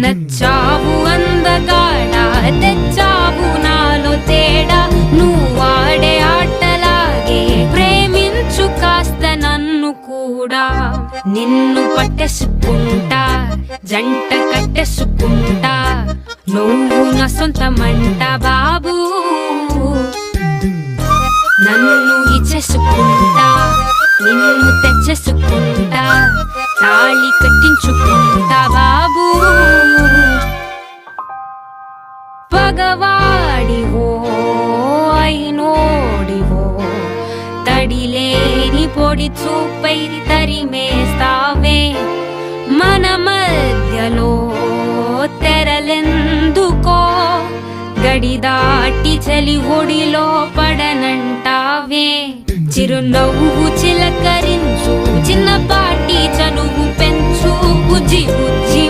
నచ్చావు అందగాడ తెచ్చావు నాలో తేడా నువ్వు ఆడే ఆటలాగే ప్రేమించు కాస్త నన్ను కూడా నిన్ను పట్టేసుకుంటా జంట కట్టేసుకుంటా నువ్వు నా సొంతమంట బాబు నన్ను ఇచ్చేసుకుంటా నిన్ను తెచ్చేసుకుంటా తాళి కట్టించుకుంటా బాబు పగవాడివో అయినోడివో తడిలేని పొడి చూపై తరిమేస్తావే మన మధ్యలో తెరలెందుకో గడి దాటి చలి ఒడిలో పడనంటావే చిరునవ్వు చిలకరించు చిన్నపాటి చనువు పెంచు బుజ్జి బుజ్జి